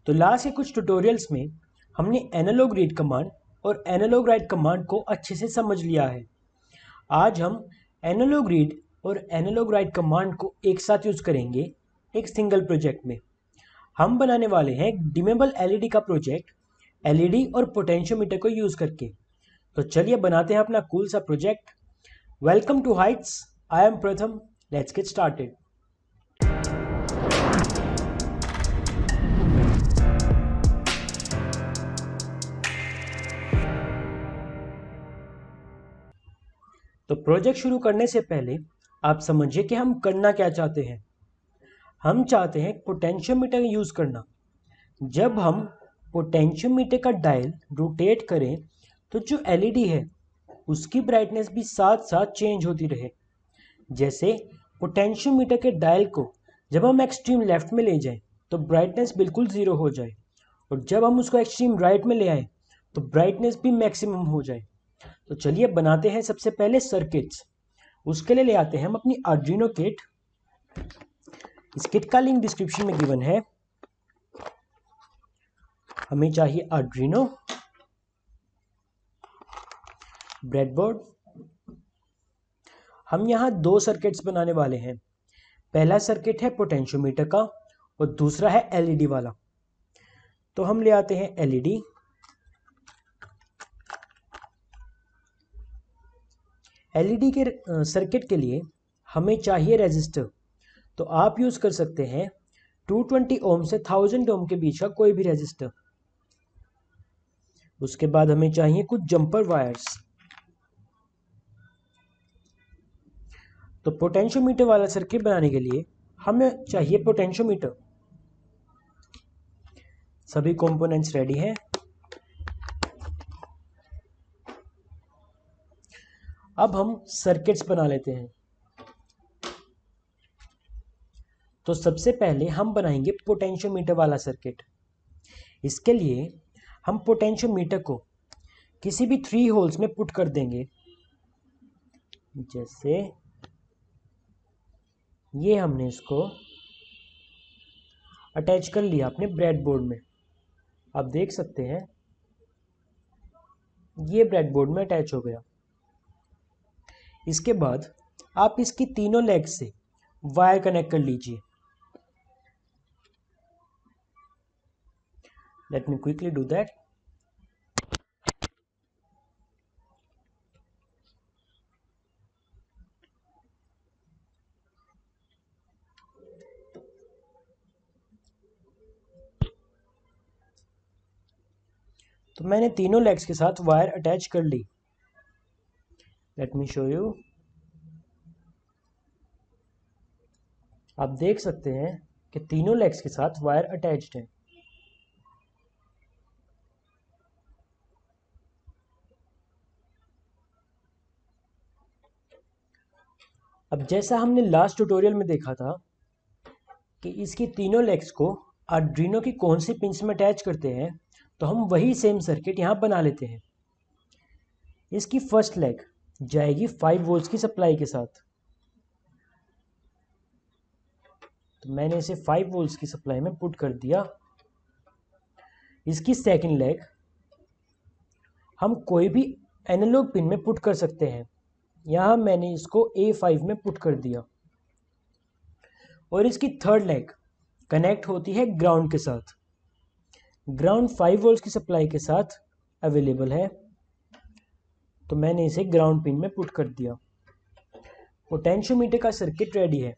तो लास्ट के कुछ ट्यूटोरियल्स में हमने एनालॉग रीड कमांड और एनालॉग राइट कमांड को अच्छे से समझ लिया है। आज हम एनालॉग रीड और एनालॉग राइट कमांड को एक साथ यूज़ करेंगे एक सिंगल प्रोजेक्ट में। हम बनाने वाले हैं डिमेबल एलईडी का प्रोजेक्ट एलईडी और पोटेंशियोमीटर को यूज़ करके। तो चलिए बनाते हैं अपना कूल सा project. Welcome to Heights, I am Pratham, let's get started. तो प्रोजेक्ट शुरू करने से पहले आप समझिए कि हम करना क्या चाहते हैं। हम चाहते हैं पोटेंशियोमीटर यूज़ करना। जब हम पोटेंशियोमीटर का डायल रोटेट करें तो जो एलईडी है उसकी ब्राइटनेस भी साथ साथ चेंज होती रहे। जैसे पोटेंशियोमीटर के डायल को जब हम एक्सट्रीम लेफ्ट में ले जाएं तो ब्राइटनेस बिल्कुल ज़ीरो हो जाए, और जब हम उसको एक्सट्रीम राइट में ले आए तो ब्राइटनेस भी मैक्सिमम हो जाए। तो चलिए बनाते हैं सबसे पहले सर्किट्स। उसके लिए ले आते हैं हम अपनी आर्डिनो किट। इस किट का लिंक डिस्क्रिप्शन में गिवन है। हमें चाहिए आर्डिनो, ब्रेडबोर्ड। हम यहाँ दो सर्किट्स बनाने वाले हैं। पहला सर्किट है पोटेंशियोमीटर का और दूसरा है एलईडी वाला। तो हम ले आते हैं एलईडी। एलईडी के सर्किट के लिए हमें चाहिए रेजिस्टर। तो आप यूज़ कर सकते हैं 220 ओम से 1000 ओम के बीच का कोई भी रेजिस्टर। उसके बाद हमें चाहिए कुछ जंपर वायर्स। तो पोटेंशियोमीटर वाला सर्किट बनाने के लिए हमें चाहिए पोटेंशियोमीटर। सभी कंपोनेंट्स रेडी हैं। अब हम सर्किट्स बना लेते हैं। तो सबसे पहले हम बनाएंगे पोटेंशियोमीटर वाला सर्किट। इसके लिए हम पोटेंशियोमीटर को किसी भी 3 होल्स में पुट कर देंगे। जैसे ये हमने इसको अटैच कर लिया अपने ब्रेडबोर्ड में। आप देख सकते हैं ये ब्रेडबोर्ड में अटैच हो गया। इसके बाद आप इसकी तीनों लेग से वायर कनेक्ट कर लीजिए। Let me quickly do that. तो मैंने तीनों लेग्स के साथ वायर अटैच कर ली। Let me show you. आप देख सकते हैं कि तीनों लेग्स के साथ वायर अटैच्ड है। अब जैसा हमने लास्ट ट्यूटोरियल में देखा था कि इसकी तीनों लेग्स को आर्डिनो की कौन सी पिंस में अटैच करते हैं, तो हम वही सेम सर्किट यहाँ बना लेते हैं। इसकी फर्स्ट लेग जाएगी 5 वोल्ट्स की सप्लाई के साथ। तो मैंने इसे 5 वोल्ट्स की सप्लाई में पुट कर दिया। इसकी सेकंड लेग हम कोई भी एनालॉग पिन में पुट कर सकते हैं। यहाँ मैंने इसको A5 में पुट कर दिया। और इसकी थर्ड लेग कनेक्ट होती है ग्राउंड के साथ। ग्राउंड 5 वोल्ट्स की सप्लाई के साथ अवेलेबल है, तो मैंने इसे ग्राउंड पिन में पुट कर दिया। पोटेंशियोमीटर का सर्किट रेडी है।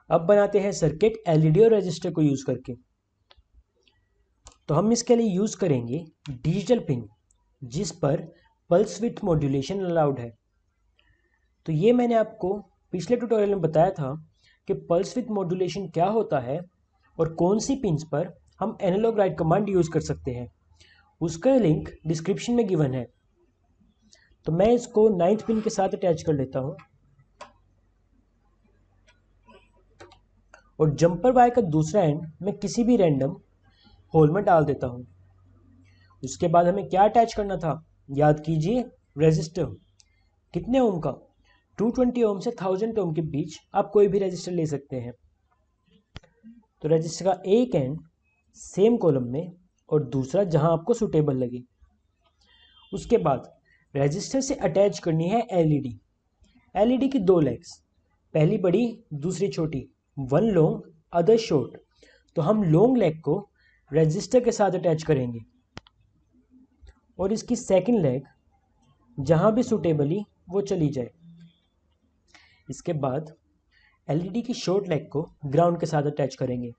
अब बनाते हैं सर्किट एलईडी और रजिस्टर को यूज़ करके। तो हम इसके लिए यूज़ करेंगे डिजिटल पिन जिस पर पल्स विड्थ मॉड्यूलेशन अलाउड है। तो ये मैंने आपको पिछले ट्यूटोरियल में बताया था कि पल्स विड्थ मॉड्यूलेशन क्या होता है और कौन सी पिन्स पर हम एनालॉग राइट कमांड यूज़ कर सकते हैं। उसका लिंक डिस्क्रिप्शन में गिवन है। तो मैं इसको 9th पिन के साथ अटैच कर लेता हूँ और जंपर वायर का दूसरा एंड मैं किसी भी रैंडम होल में डाल देता हूँ। उसके बाद हमें क्या अटैच करना था, याद कीजिए, रेजिस्टर। कितने ओम का? 220 ओम से 1000 ओम के बीच आप कोई भी रेजिस्टर ले सकते हैं। तो रेजिस्टर का एक एंड सेम कॉलम में और दूसरा जहां आपको सूटेबल लगे। उसके बाद रजिस्टर से अटैच करनी है एलईडी। एलईडी की 2 लेग्स, पहली बड़ी दूसरी छोटी, वन लॉन्ग अदर शॉर्ट। तो हम लॉन्ग लेग को रजिस्टर के साथ अटैच करेंगे और इसकी सेकंड लेग जहां भी सूटेबली वो चली जाए। इसके बाद एलईडी की शॉर्ट लेग को ग्राउंड के साथ अटैच करेंगे।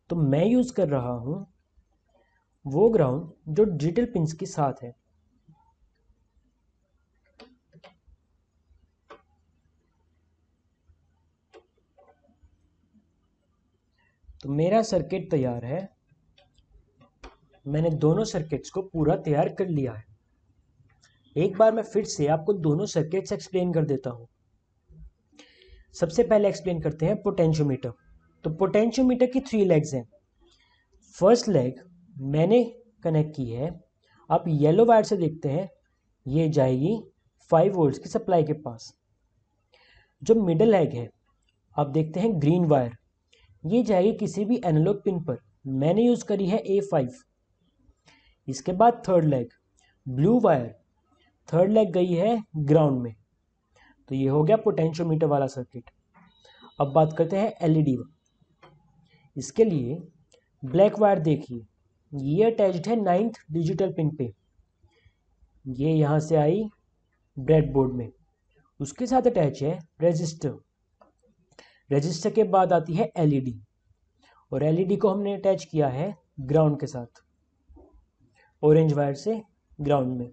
तो मैं यूज़ कर रहा हूं वो ग्राउंड जो डिजिटल पिंस के साथ है। तो मेरा सर्किट तैयार है। मैंने दोनों सर्किट्स को पूरा तैयार कर लिया है। एक बार मैं फिर से आपको दोनों सर्किट्स एक्सप्लेन कर देता हूं। सबसे पहले एक्सप्लेन करते हैं पोटेंशियोमीटर। तो पोटेंशियोमीटर की 3 लेग्स हैं। फर्स्ट लेग मैंने कनेक्ट की है, आप येलो वायर से देखते हैं, ये जाएगी 5 वोल्ट्स की सप्लाई के पास। जो मिडल लेग है आप देखते हैं ग्रीन वायर, ये जाएगी किसी भी एनालॉग पिन पर। मैंने यूज़ करी है A5। इसके बाद third leg blue wire, third leg गई है ग्राउंड में। तो ये हो गया पोटेंशियोमीटर वाला सर्किट। अब बात करते हैं एलईडी। इसके लिए ब्लैक वायर देखिए, ये अटैच्ड है 9th डिजिटल पिन पे। ये यहाँ से आई ब्रेडबोर्ड में, उसके साथ अटैच है रजिस्टर। रजिस्टर के बाद आती है एलईडी और एलईडी को हमने अटैच किया है ग्राउंड के साथ, ऑरेंज वायर से ग्राउंड में।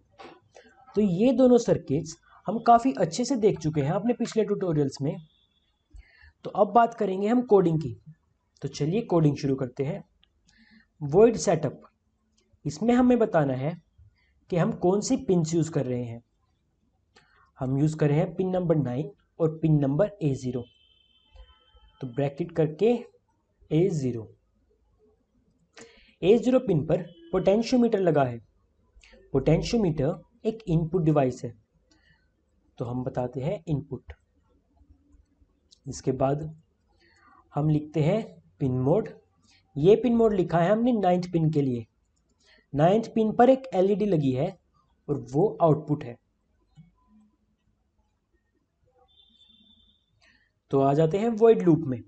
तो ये दोनों सर्किट्स हम काफ़ी अच्छे से देख चुके हैं अपने पिछले ट्यूटोरियल्स में। तो अब बात करेंगे हम कोडिंग की। तो चलिए कोडिंग शुरू करते हैं। वॉइड सेटअप, इसमें हमें बताना है कि हम कौन सी पिन्स यूज़ कर रहे हैं। हम यूज़ कर रहे हैं पिन नंबर 9 और पिन नंबर A0। तो ब्रैकेट करके A0 पिन पर पोटेंशियोमीटर लगा है। पोटेंशियोमीटर एक इनपुट डिवाइस है, तो हम बताते हैं इनपुट। इसके बाद हम लिखते हैं पिन मोड। ये पिन मोड लिखा है हमने 9th पिन के लिए। 9th पिन पर एक एलईडी लगी है और वो आउटपुट है। तो आ जाते हैं वॉइड लूप में।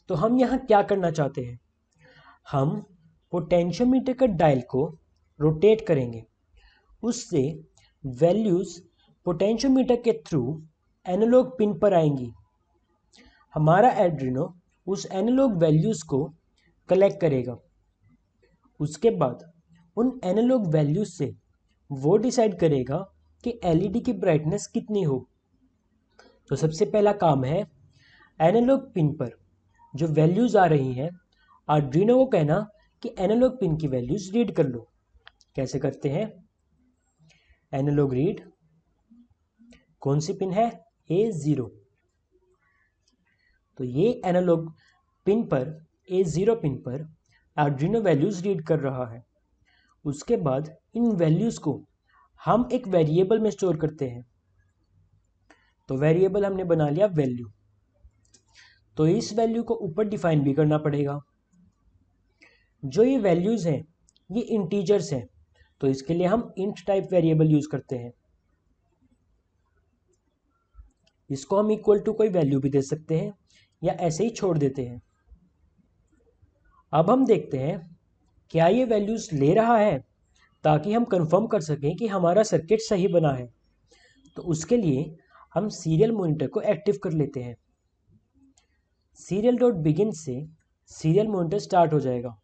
तो हम यहाँ क्या करना चाहते हैं, हम पोटेंशियोमीटर का डायल को रोटेट करेंगे, उससे वैल्यूज़ पोटेंशियोमीटर के थ्रू एनालॉग पिन पर आएंगी। हमारा एड्रिनो उस एनालॉग वैल्यूज़ को कलेक्ट करेगा। उसके बाद उन एनालॉग वैल्यूज़ से वो डिसाइड करेगा कि एलईडी की ब्राइटनेस कितनी हो। तो सबसे पहला काम है एनालॉग पिन पर जो वैल्यूज़ आ रही हैं, आर्डिनो को कहना कि एनालॉग पिन की वैल्यूज़ रीड कर लो। कैसे करते हैं, एनालॉग रीड, कौन सी पिन है, A0। तो ये एनालॉग पिन पर A0 पिन पर आर्डिनो वैल्यूज़ रीड कर रहा है। उसके बाद इन वैल्यूज़ को हम एक वेरिएबल में स्टोर करते हैं। तो वेरिएबल हमने बना लिया वैल्यू। तो इस वैल्यू को ऊपर डिफाइन भी करना पड़ेगा। जो ये वैल्यूज़ हैं ये इंटीजर्स हैं, तो इसके लिए हम इंट टाइप वेरिएबल यूज़ करते हैं। इसको हम इक्वल टू कोई वैल्यू भी दे सकते हैं या ऐसे ही छोड़ देते हैं। अब हम देखते हैं क्या ये वैल्यूज़ ले रहा है, ताकि हम कंफर्म कर सकें कि हमारा सर्किट सही बना है। तो उसके लिए हम सीरियल मॉनिटर को एक्टिव कर लेते हैं। सीरियल डॉट बिगिन से सीरियल मॉनिटर स्टार्ट हो जाएगा।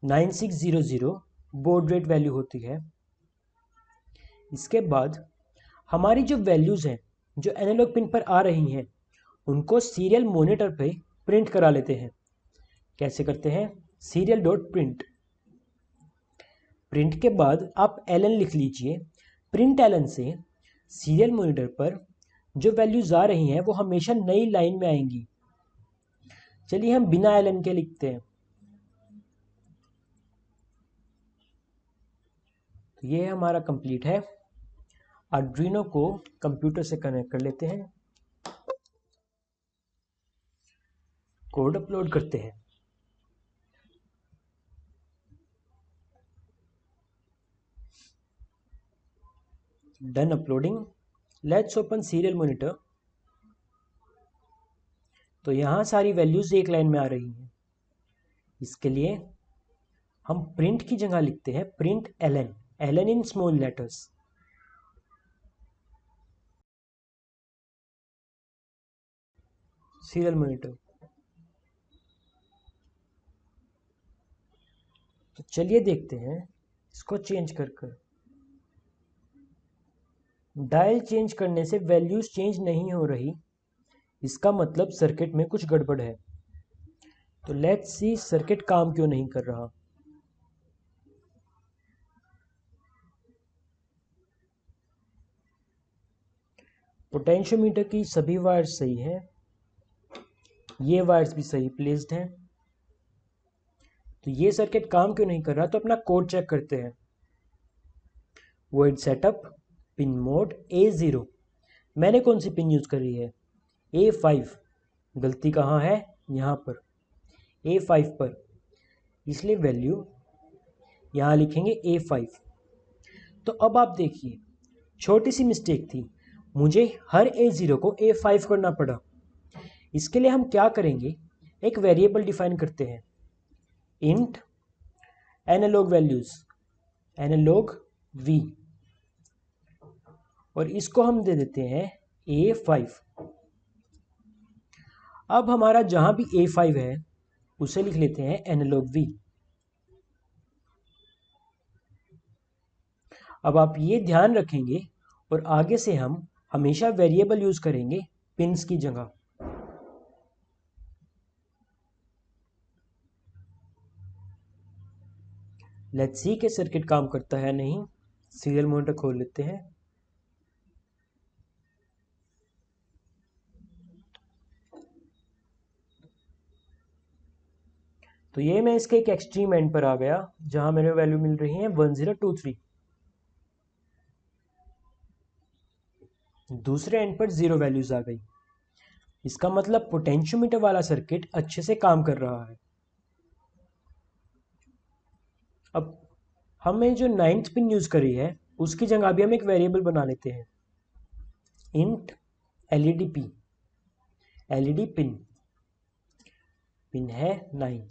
9600 बोर्ड रेट वैल्यू होती है। इसके बाद हमारी जो वैल्यूज़ हैं जो एनालॉग पिन पर आ रही हैं उनको सीरियल मॉनिटर पे प्रिंट करा लेते हैं। कैसे करते हैं, सीरियल डॉट प्रिंट। प्रिंट के बाद आप एलन लिख लीजिए। प्रिंट एलन से सीरियल मॉनिटर पर जो वैल्यूज़ आ रही हैं वो हमेशा नई लाइन में आएंगी। चलिए हम बिना एलन के लिखते हैं। तो ये हमारा कंप्लीट है। आर्डिनो को कंप्यूटर से कनेक्ट कर लेते हैं, कोड अपलोड करते हैं। Done uploading. Let's open serial monitor. तो यहाँ सारी वैल्यूज़ एक लाइन में आ रही हैं। इसके लिए हम प्रिंट की जगह लिखते हैं print ln, ln in small letters. Serial monitor. तो चलिए देखते हैं इसको चेंज कर डायल चेंज करने से वैल्यूज चेंज नहीं हो रही, इसका मतलब सर्किट में कुछ गड़बड़ है। तो लेट्स सी सर्किट काम क्यों नहीं कर रहा। पोटेंशियोमीटर की सभी वायर्स सही हैं, ये वायर्स भी सही प्लेस्ड हैं। तो ये सर्किट काम क्यों नहीं कर रहा। तो अपना कोड चेक करते हैं। Void setup pin mode A0। मैंने कौन सी पिन यूज करी है, A5। गलती कहाँ है, यहाँ पर A5 पर, इसलिए वैल्यू यहाँ लिखेंगे A5। तो अब आप देखिए छोटी सी मिस्टेक थी, मुझे हर A0 को A5 करना पड़ा। इसके लिए हम क्या करेंगे, एक वेरिएबल डिफाइन करते हैं, int analog values, analog V, और इसको हम दे देते हैं A5। अब हमारा जहां भी A5 है उसे लिख लेते हैं एनालॉग V। अब आप ये ध्यान रखेंगे और आगे से हम हमेशा वेरिएबल यूज करेंगे पिंस की जगह। लेट्स सी के सर्किट काम करता है नहीं। सीरियल मॉनिटर खोल लेते हैं। तो ये मैं इसके एक एक्सट्रीम एंड पर आ गया जहां मेरे वैल्यू मिल रही है 1023। दूसरे एंड पर 0 वैल्यूज आ गई। इसका मतलब पोटेंशियोमीटर वाला सर्किट अच्छे से काम कर रहा है। अब हमें जो 9th पिन यूज करी है उसकी जगह भी हम एक वेरिएबल बना लेते हैं, int LED P. LED pin, pin है 9।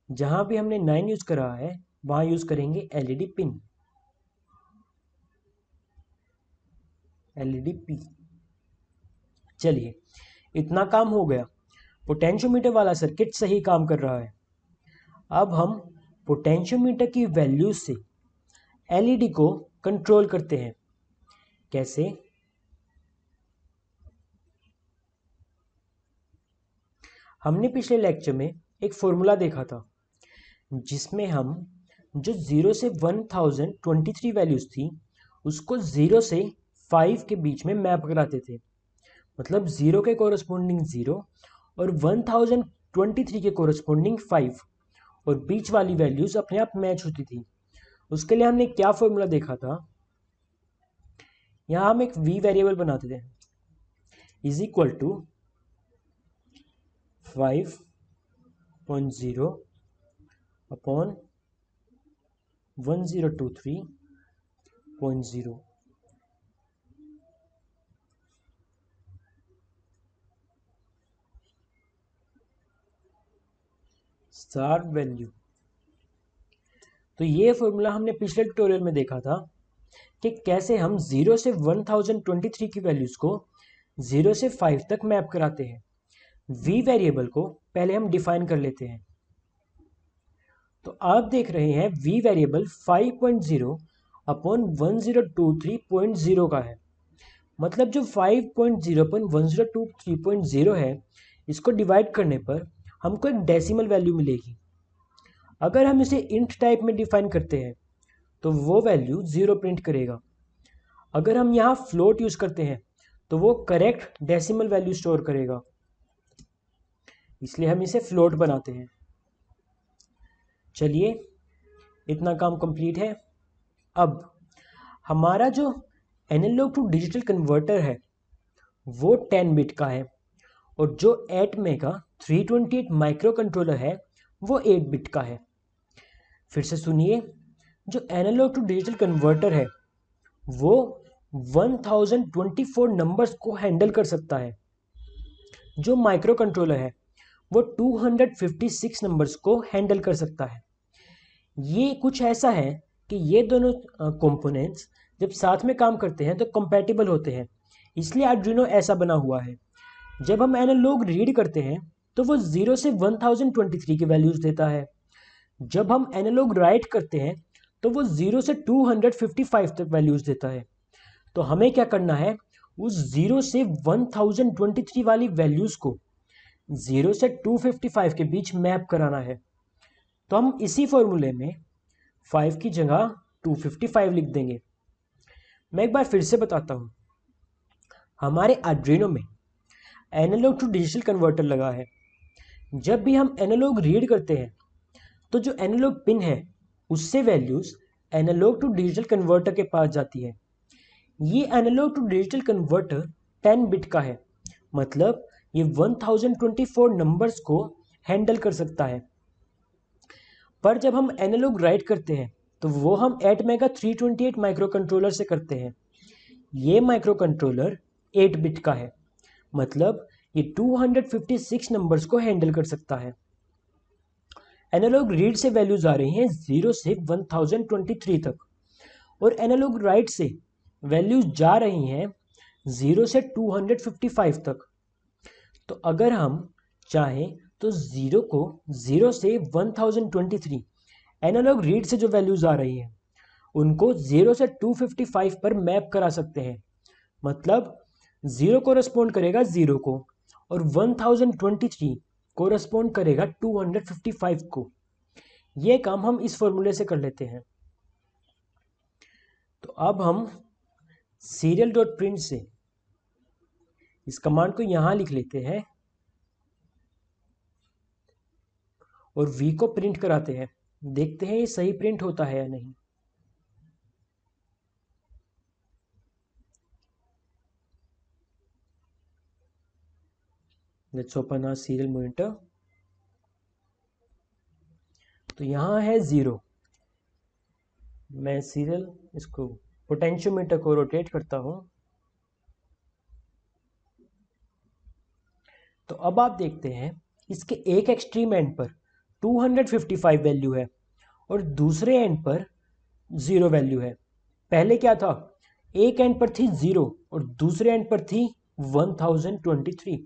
जहां भी हमने 9 यूज करा है वहां यूज करेंगे एलईडी पिन, एलईडी पी। चलिए इतना काम हो गया, पोटेंशियोमीटर वाला सर्किट सही काम कर रहा है। अब हम पोटेंशियोमीटर की वैल्यू से एलईडी को कंट्रोल करते हैं। कैसे, हमने पिछले लेक्चर में एक फॉर्मूला देखा था जिसमें हम जो 0 से 1023 वैल्यूज थी उसको 0 से 5 के बीच में मैप कराते थे। मतलब 0 के कोरस्पोंडिंग 0 और 1023 के कोरस्पोंडिंग 5, और बीच वाली वैल्यूज अपने आप मैच होती थी। उसके लिए हमने क्या फॉर्मूला देखा था, यहां हम एक v वेरिएबल बनाते थे, is equal to 5.0 upon 1023.0। Star value. तो ये फॉर्मूला हमने पिछले ट्यूटोरियल में देखा था कि कैसे हम 0 से 1023 की वैल्यूज को 0 से 5 तक मैप कराते हैं। v वेरिएबल को पहले हम डिफाइन कर लेते हैं। तो आप देख रहे हैं v वेरिएबल 5.0 अपॉन 1023.0 का है। मतलब जो 5.0 अपॉन 1023.0 है इसको डिवाइड करने पर हमको एक डेसिमल वैल्यू मिलेगी। अगर हम इसे इंट टाइप में डिफाइन करते हैं तो वो वैल्यू 0 प्रिंट करेगा। अगर हम यहाँ फ्लोट यूज करते हैं तो वो करेक्ट डेसिमल वैल्यू स्टोर करेगा, इसलिए हम इसे फ्लोट बनाते हैं। चलिए इतना काम कंप्लीट है। अब हमारा जो एनालॉग टू डिजिटल कन्वर्टर है वो 10 बिट का है, और जो एटमे का 328 माइक्रो कंट्रोलर है वो 8 बिट का है। फिर से सुनिए, जो एनालॉग टू डिजिटल कन्वर्टर है वो 1024 नंबर्स को हैंडल कर सकता है। जो माइक्रो कंट्रोलर है वो 256 नंबर्स को हैंडल कर सकता है। ये कुछ ऐसा है कि ये दोनों कंपोनेंट्स जब साथ में काम करते हैं तो कंपैटिबल होते हैं, इसलिए आर्डिनो ऐसा बना हुआ है। जब हम एनालॉग रीड करते हैं तो वो 0 से 1023 की वैल्यूज़ देता है। जब हम एनालॉग राइट करते हैं तो वो 0 से 255 तक वैल्यूज़ देता है। तो हमें क्या करना है, उस 0 से 1023 वाली वैल्यूज़ को 0 से 255 के बीच मैप कराना है। तो हम इसी फॉर्मूले में 5 की जगह 255 लिख देंगे। मैं एक बार फिर से बताता हूँ। हमारे आर्डिनो में एनालॉग टू डिजिटल कन्वर्टर लगा है। जब भी हम एनालॉग रीड करते हैं तो जो एनालॉग पिन है उससे values analog to digital converter के पास जाती है। ये analog to digital converter 10 bit का है, मतलब ये 1024 नंबर्स को हैंडल कर सकता है। पर जब हम एनालॉग राइट करते हैं तो वो हम ATmega 328 माइक्रो कंट्रोलर से करते हैं। ये माइक्रो कंट्रोलर 8 बिट का है, मतलब ये 256 नंबर्स को हैंडल कर सकता है। एनालॉग रीड से वैल्यूज आ रही हैं 0 से 1023 तक, और एनालॉग राइट से वैल्यूज जा रही हैं 0 से 255 तक। तो अगर हम चाहें तो 0 को 0 से 1023 एनालॉग रीड से जो वैल्यूज आ रही हैं उनको 0 से 255 पर मैप करा सकते हैं। मतलब 0 कोरेस्पोंड करेगा 0 को और 1023 कोरेस्पोंड करेगा 255 को। ये काम हम इस फॉर्मूले से कर लेते हैं। तो अब हम सीरियल डॉट प्रिंट से इस कमांड को यहां लिख लेते हैं और v को प्रिंट कराते हैं। देखते हैं ये सही प्रिंट होता है या नहीं। Let's open our serial monitor. तो यहां है 0। मैं सीरियल इसको पोटेंशियोमीटर को रोटेट करता हूं। तो अब आप देखते हैं इसके एक एक्सट्रीम एंड पर 255 वैल्यू है और दूसरे एंड पर 0 वैल्यू है। पहले क्या था, एक एंड पर थी 0 और दूसरे एंड पर थी 1023।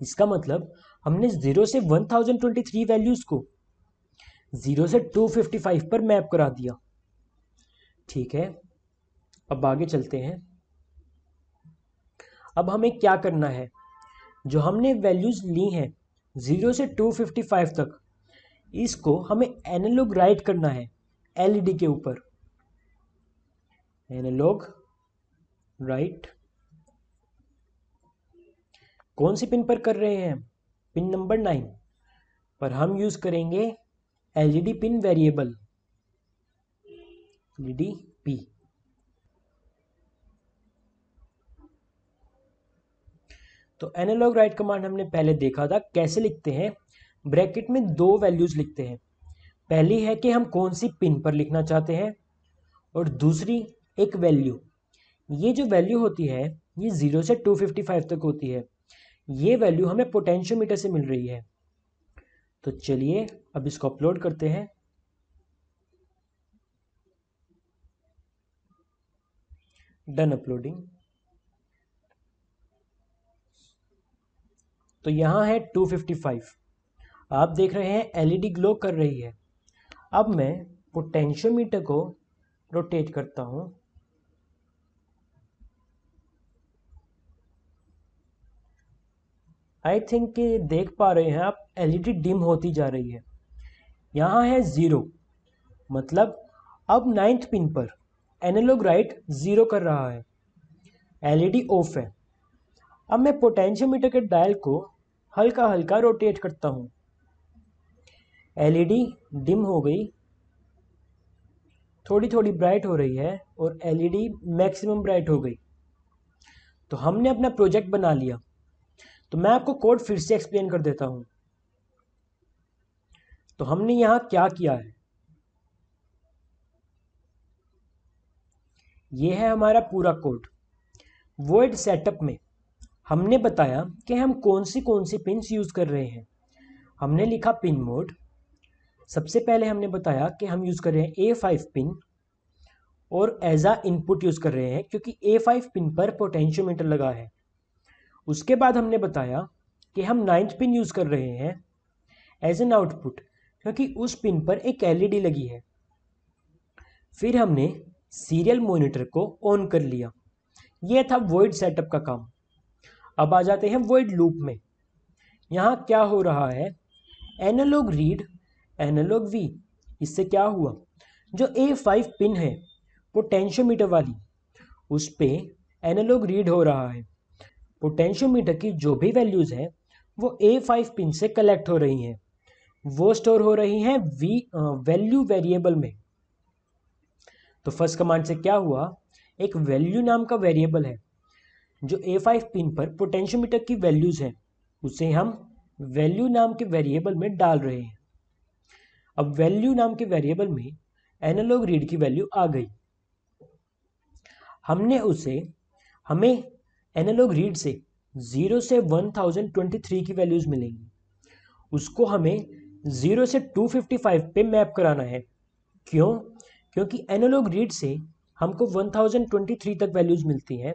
इसका मतलब हमने 0 से 1023 वैल्यूज को 0 से 255 पर मैप करा दिया। ठीक है, अब आगे चलते हैं। अब हमें क्या करना है, जो हमने वैल्यूज ली हैं 0 से 255 तक, इसको हमें एनालॉग राइट करना है एलईडी के ऊपर। एनालॉग राइट कौन सी पिन पर कर रहे हैं, पिन नंबर 9 पर हम यूज करेंगे LED pin variable LED P. तो एनालॉग राइट कमांड हमने पहले देखा था कैसे लिखते हैं। ब्रैकेट में दो वैल्यूज लिखते हैं। पहली है कि हम कौन सी पिन पर लिखना चाहते हैं और दूसरी एक वैल्यू। ये जो वैल्यू होती है ये 0 से 255 तक होती है। ये वैल्यू हमें पोटेंशियोमीटर से मिल रही है। तो चलिए अब इसको अपलोड करते हैं। Done uploading. तो यहां है 255। आप देख रहे हैं एलईडी ग्लो कर रही है। अब मैं पोटेंशियोमीटर को रोटेट करता हूं। आई थिंक कि देख पा रहे हैं आप एलईडी डिम होती जा रही है। यहां है 0, मतलब अब 9th पिन पर एनालॉग राइट 0 कर रहा है, एलईडी ऑफ है। अब मैं पोटेंशियोमीटर के डायल को हल्का हल्का रोटेट करता हूं। एलईडी डिम हो गई, थोड़ी थोड़ी ब्राइट हो रही है और एलईडी मैक्सिमम ब्राइट हो गई। तो हमने अपना प्रोजेक्ट बना लिया। तो मैं आपको कोड फिर से एक्सप्लेन कर देता हूं। तो हमने यहां क्या किया है, ये है हमारा पूरा कोड। वॉइड सेटअप में हमने बताया कि हम कौन सी पिन्स यूज़ कर रहे हैं। हमने लिखा पिन मोड। सबसे पहले हमने बताया कि हम यूज़ कर रहे हैं A5 पिन और एज आ इनपुट यूज़ कर रहे हैं क्योंकि A5 पिन पर पोटेंशियोमीटर लगा है। उसके बाद हमने बताया कि हम 9th पिन यूज़ कर रहे हैं एज एन आउटपुट क्योंकि उस पिन पर एक LED लगी है। फिर हमने सीरियल मॉनिटर को ऑन कर लिया। यह था वॉइड सेटअप का काम। अब आ जाते हैं वॉइड लूप में। यहाँ क्या हो रहा है, एनालॉग रीड एनालॉग वी। इससे क्या हुआ, जो A5 पिन है पोटेंशियोमीटर वाली, उस पे एनालॉग रीड हो रहा है। पोटेंशियोमीटर की जो भी वैल्यूज़ हैं वो A5 पिन से कलेक्ट हो रही हैं, वो स्टोर हो रही हैं वैल्यू वेरिएबल में। तो फर्स्ट कमांड से क्या हुआ, एक वैल्यू नाम का वेरिएबल है जो A5 पिन पर पोटेंशियोमीटर की वैल्यूज़ हैं, उसे हम वैल्यू नाम के वेरिएबल में डाल रहे हैं। अब वैल्यू नाम के वेरिएबल में एनालॉग रीड की वैल्यू आ गई। हमें एनालॉग रीड से 0 से 1023 की वैल्यूज़ मिलेंगी। उसको हमें 0 से 255 पे मैप कराना है। क्यों? क्योंकि एनालॉग रीड से हमको 1023 तक वैल्यूज़ मिलती हैं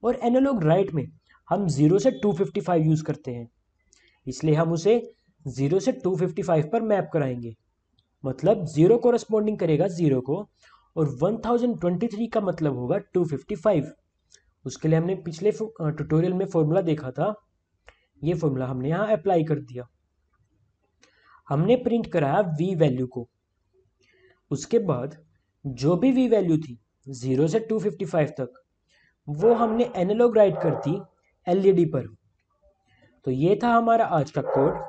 और एनालॉग राइट में हम 0 से 255 यूज़ करते हैं, इसलिए हम उसे 0 से 255 पर मैप कराएंगे। मतलब 0 कोरस्पॉन्डिंग करेगा 0 को और 1023 का मतलब होगा 255। उसके लिए हमने पिछले ट्यूटोरियल में फॉर्मूला देखा था, ये फॉर्मूला हमने यहाँ अप्लाई कर दिया। हमने प्रिंट कराया v वैल्यू को। उसके बाद जो भी v वैल्यू थी 0 से 255 तक, वो हमने एनालॉग राइट कर दी LED पर। तो ये था हमारा आज का कोड।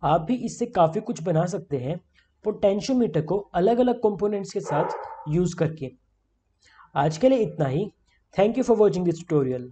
आप भी इससे काफ़ी कुछ बना सकते हैं पोटेंशियोमीटर को अलग अलग कंपोनेंट्स के साथ यूज़ करके। आज के लिए इतना ही। Thank you for watching this tutorial.